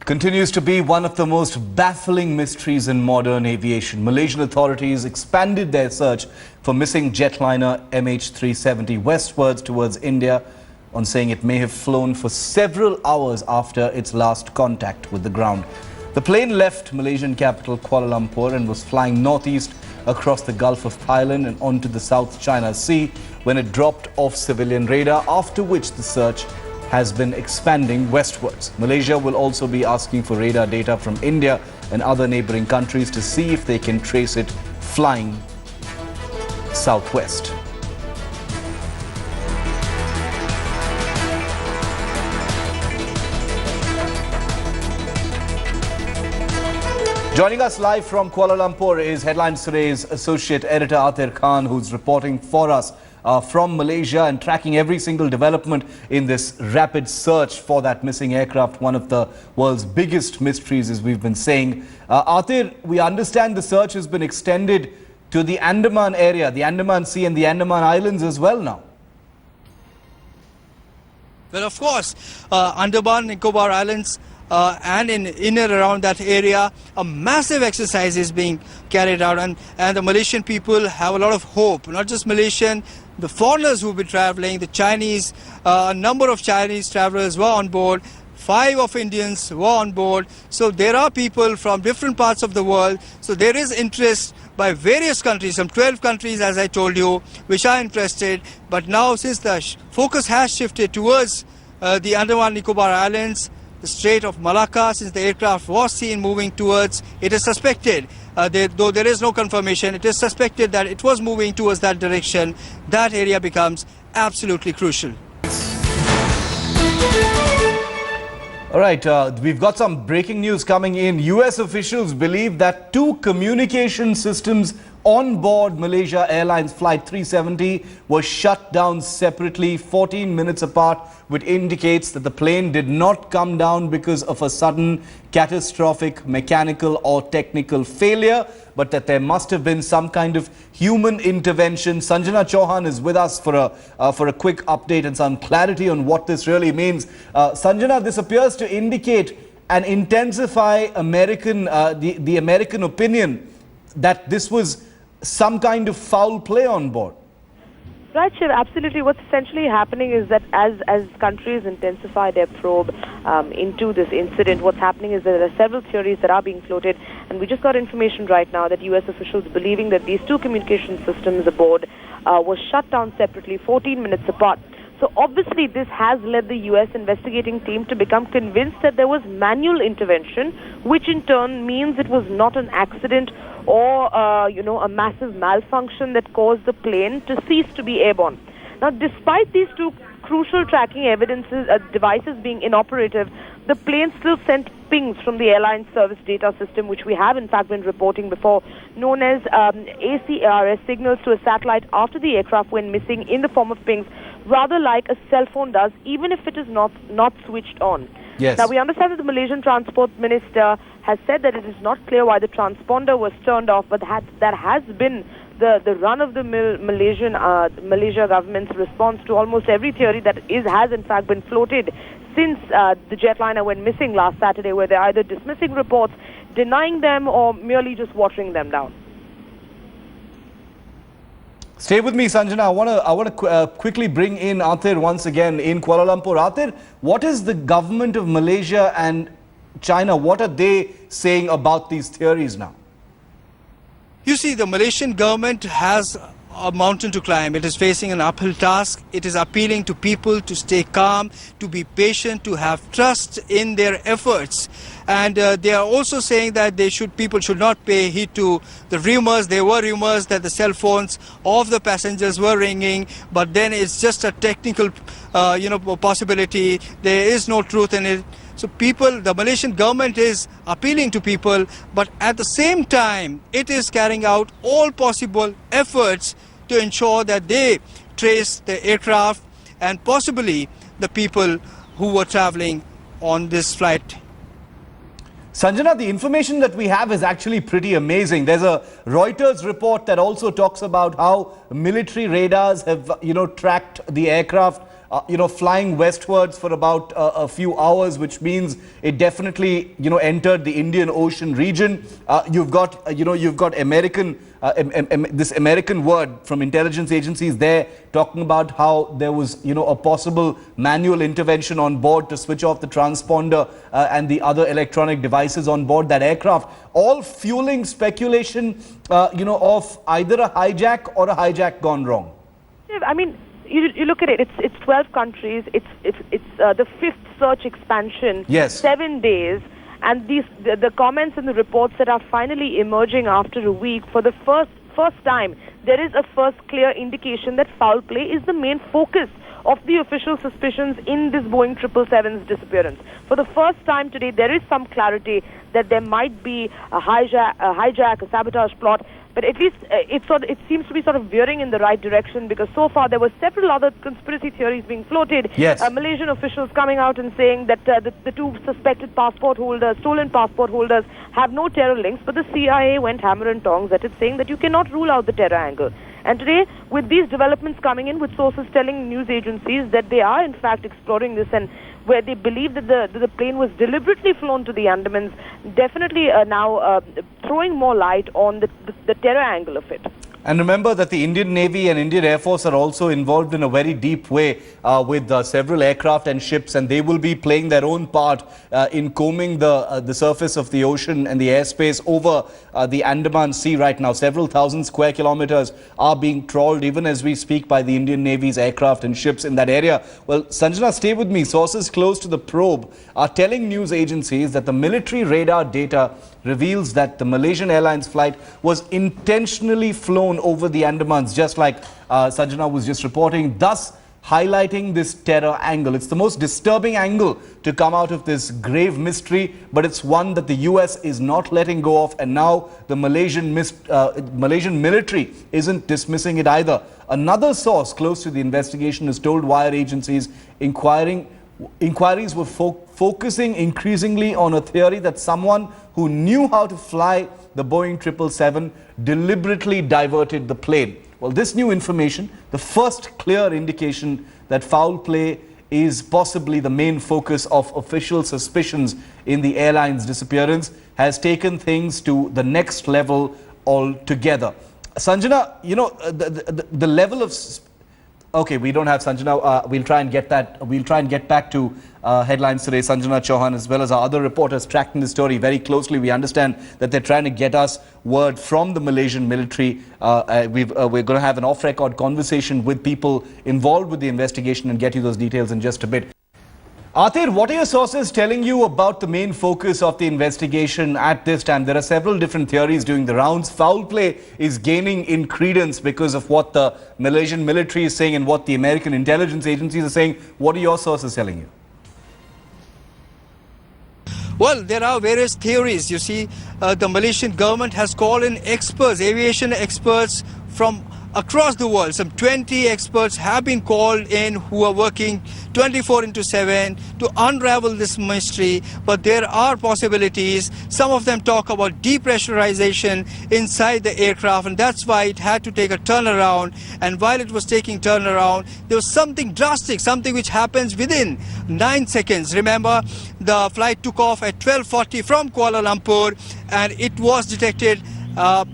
Continues to be one of the most baffling mysteries in modern aviation. Malaysian authorities expanded their search for missing jetliner MH370 westwards towards India on saying it may have flown for several hours after its last contact with the ground. The plane left Malaysian capital Kuala Lumpur and was flying northeast across the Gulf of Thailand and onto the South China Sea when it dropped off civilian radar, after which the search has been expanding westwards. Malaysia will also be asking for radar data from India and other neighboring countries to see if they can trace it flying southwest. Joining us live from Kuala Lumpur is Headlines Today's Associate Editor Atir Khan, who's reporting for us from Malaysia and tracking every single development in this rapid search for that missing aircraft, one of the world's biggest mysteries, as we've been saying. Atir, we understand the search has been extended to the Andaman area, the Andaman Sea and the Andaman Islands as well now. Well, of course, Andaman, Nicobar Islands and in and around that area, a massive exercise is being carried out, and the Malaysian people have a lot of hope. Not just Malaysian, the foreigners who've been traveling, the Chinese, a number of Chinese travelers were on board. 5 of Indians were on board. So there are people from different parts of the world. So there is interest by various countries, some 12 countries, as I told you, which are interested. But now, since the focus has shifted towards the Andaman Nicobar Islands, the Strait of Malacca, since the aircraft was seen moving towards, it is suspected, though there is no confirmation, it is suspected that it was moving towards that direction. That area becomes absolutely crucial. All right, we've got some breaking news coming in. US officials believe that 2 communication systems on board Malaysia Airlines Flight 370 were shut down separately 14 minutes apart, which indicates that the plane did not come down because of a sudden catastrophic mechanical or technical failure, but that there must have been some kind of human intervention. Sanjana Chauhan is with us for a quick update and some clarity on what this really means. Sanjana, this appears to indicate and intensify the American opinion that this was some kind of foul play on board. Right, Shiv, absolutely. What's essentially happening is that as countries intensify their probe into this incident, what's happening is that there are several theories that are being floated, and we just got information right now that US officials believing that these 2 communication systems aboard were shut down separately 14 minutes apart. So obviously this has led the US investigating team to become convinced that there was manual intervention, which in turn means it was not an accident or a massive malfunction that caused the plane to cease to be airborne. Now, despite these 2 crucial tracking devices being inoperative, the plane still sent pings from the airline service data system, which we have in fact been reporting before, known as ACARS signals to a satellite after the aircraft went missing in the form of pings, rather like a cell phone does, even if it is not switched on. Yes. Now, we understand that the Malaysian Transport Minister has said that it is not clear why the transponder was turned off, but that has been the run-of-the-mill Malaysia government's response to almost every theory that has in fact been floated since the jetliner went missing last Saturday, where they're either dismissing reports, denying them, or merely just watering them down. Stay with me, Sanjana. I want to quickly bring in Atir once again in Kuala Lumpur. Atir, what is the government of Malaysia and China, what are they saying about these theories now? You see, the Malaysian government has a mountain to climb. It is facing an uphill task. It is appealing to people to stay calm, to be patient, to have trust in their efforts. And they are also saying that people should not pay heed to the rumors. There were rumors that the cell phones of the passengers were ringing, but then it's just a technical possibility. There is no truth in it. So the Malaysian government is appealing to people, but at the same time, it is carrying out all possible efforts to ensure that they trace the aircraft and possibly the people who were traveling on this flight. Sanjana, the information that we have is actually pretty amazing. There's a Reuters report that also talks about how military radars have, tracked the aircraft flying westwards for about a few hours, which means it definitely, entered the Indian Ocean region. You've got American, this American word from intelligence agencies there talking about how there was, a possible manual intervention on board to switch off the transponder and the other electronic devices on board that aircraft, all fueling speculation, of either a hijack or a hijack gone wrong. I mean, you look at it. It's 12 countries. It's the fifth search expansion. Yes. 7 days, and the comments and the reports that are finally emerging after a week, for the first time, there is a first clear indication that foul play is the main focus of the official suspicions in this Boeing 777's disappearance. For the first time today, there is some clarity that there might be a hijack, a sabotage plot. But at least it seems to be sort of veering in the right direction, because so far there were several other conspiracy theories being floated. Yes. Malaysian officials coming out and saying that the two suspected stolen passport holders, have no terror links, but the CIA went hammer and tongs at it, saying that you cannot rule out the terror angle. And today, with these developments coming in, with sources telling news agencies that they are in fact exploring this, and where they believe that the plane was deliberately flown to the Andamans, definitely now throwing more light on the terror angle of it. And remember that the Indian Navy and Indian Air Force are also involved in a very deep way with several aircraft and ships, and they will be playing their own part in combing the surface of the ocean and the airspace over the Andaman Sea right now. Several thousand square kilometers are being trawled even as we speak by the Indian Navy's aircraft and ships in that area. Well, Sanjana, stay with me. Sources close to the probe are telling news agencies that the military radar data reveals that the Malaysian Airlines flight was intentionally flown over the Andamans, just like Sanjana was just reporting, thus highlighting this terror angle. It's the most disturbing angle to come out of this grave mystery, but it's one that the US is not letting go of, and now the Malaysian military isn't dismissing it either. Another source close to the investigation has told wire agencies inquiries were focusing increasingly on a theory that someone who knew how to fly the Boeing 777 deliberately diverted the plane. Well, this new information, the first clear indication that foul play is possibly the main focus of official suspicions in the airline's disappearance, has taken things to the next level altogether. Sanjana, the level of... Okay, we don't have Sanjana. We'll try and get that. We'll try and get back to headlines today. Sanjana Chauhan, as well as our other reporters, tracking the story very closely. We understand that they're trying to get us word from the Malaysian military. We're going to have an off-record conversation with people involved with the investigation and get you those details in just a bit. Atir, what are your sources telling you about the main focus of the investigation at this time? There are several different theories doing the rounds. Foul play is gaining in credence because of what the Malaysian military is saying and what the American intelligence agencies are saying. What are your sources telling you? Well, there are various theories. You see, the Malaysian government has called in experts, aviation experts from across the world. Some 20 experts have been called in who are working 24/7 to unravel this mystery. But there are possibilities. Some of them talk about depressurization inside the aircraft, and that's why it had to take a turnaround. And while it was taking turnaround, there was something drastic, something which happens within 9 seconds. Remember, the flight took off at 12:40 from Kuala Lumpur, and it was detected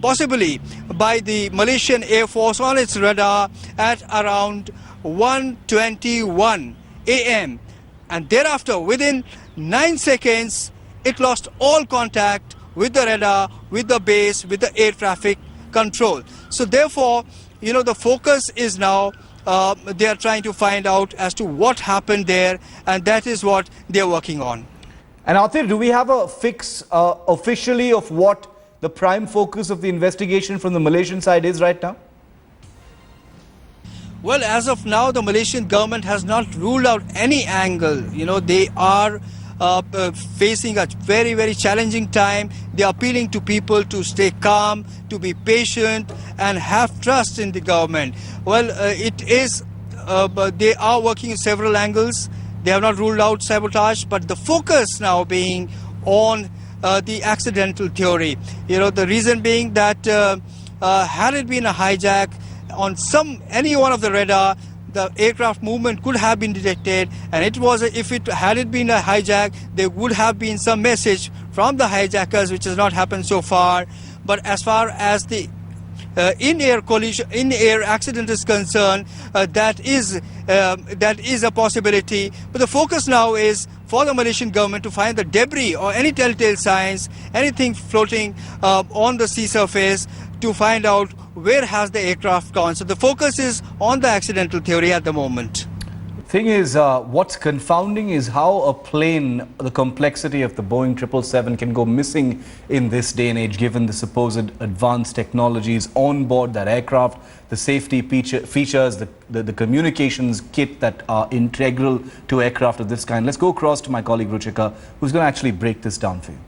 possibly by the Malaysian Air Force on its radar at around 1:21 a.m. And thereafter, within 9 seconds, it lost all contact with the radar, with the base, with the air traffic control. So therefore, the focus is now they are trying to find out as to what happened there, and that is what they are working on. And Atir, do we have a fix officially of what the prime focus of the investigation from the Malaysian side is right now? Well, as of now, the Malaysian government has not ruled out any angle. They are facing a very, very challenging time. They are appealing to people to stay calm, to be patient, and have trust in the government. Well, they are working in several angles. They have not ruled out sabotage, but the focus now being on the accidental theory. The reason being that had it been a hijack on any one of the radar, the aircraft movement could have been detected, and it was if it had it been a hijack, there would have been some message from the hijackers, which has not happened so far. But as far as the in-air accident is concerned, that is a possibility. But the focus now is for the Malaysian government to find the debris or any telltale signs, anything floating on the sea surface, to find out where has the aircraft gone. So the focus is on the accidental theory at the moment. Thing is, what's confounding is how a plane, the complexity of the Boeing 777 can go missing in this day and age, given the supposed advanced technologies on board that aircraft, the safety features, the communications kit that are integral to aircraft of this kind. Let's go across to my colleague Ruchika, who's going to actually break this down for you.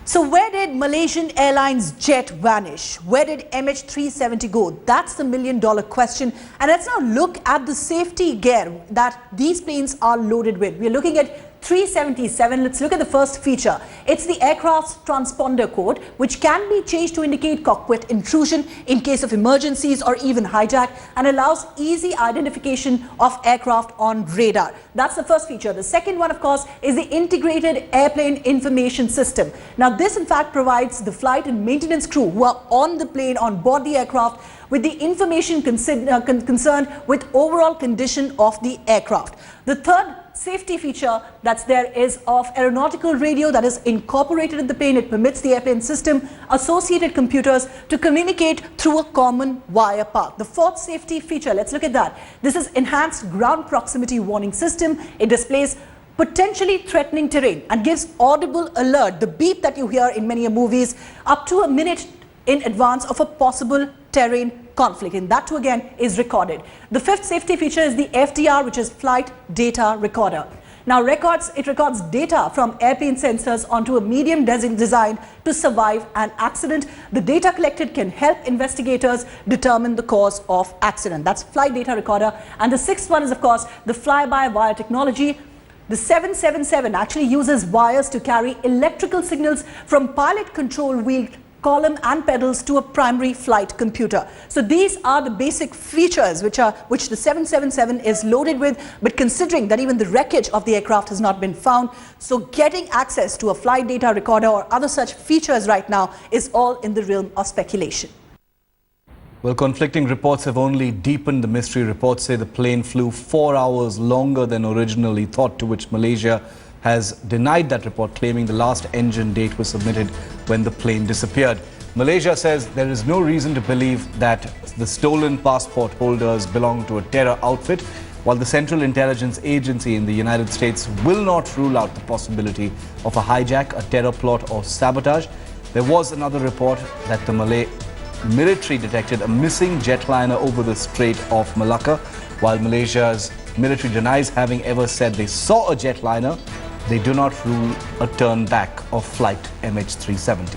So where did Malaysian Airlines jet vanish? Where did MH370 go? That's the million-dollar question. And let's now look at the safety gear that these planes are loaded with. We're looking at 377. Let's look at the first feature. It's the aircraft's transponder code, which can be changed to indicate cockpit intrusion in case of emergencies or even hijack, and allows easy identification of aircraft on radar. That's the first feature. The second one, of course, is the integrated airplane information system. Now, this in fact provides the flight and maintenance crew who are on the plane, on board the aircraft, with the information concerned with overall condition of the aircraft. The third safety feature that's there is of aeronautical radio that is incorporated in the plane. It permits the airplane system associated computers to communicate through a common wire path. The fourth safety feature, let's look at that. This is enhanced ground proximity warning system. It displays potentially threatening terrain and gives audible alert, the beep that you hear in many movies, up to a minute in advance of a possible terrain conflict, and that too again is recorded. The fifth safety feature is the FDR, which is flight data recorder. Now it records data from airplane sensors onto a medium designed to survive an accident. The data collected can help investigators determine the cause of accident. That's flight data recorder. And the sixth one is, of course, the fly-by-wire technology. The 777 actually uses wires to carry electrical signals from pilot control wheel column and pedals to a primary flight computer. So these are the basic features which the 777 is loaded with, but considering that even the wreckage of the aircraft has not been found, so getting access to a flight data recorder or other such features right now is all in the realm of speculation. Well, conflicting reports have only deepened the mystery. Reports say the plane flew 4 hours longer than originally thought, to which Malaysia has denied that report, claiming the last engine date was submitted when the plane disappeared. Malaysia says there is no reason to believe that the stolen passport holders belong to a terror outfit, while the Central Intelligence Agency in the United States will not rule out the possibility of a hijack, a terror plot or sabotage. There was another report that the Malay military detected a missing jetliner over the Strait of Malacca. While Malaysia's military denies having ever said they saw a jetliner, they do not rule a turn back of flight MH370.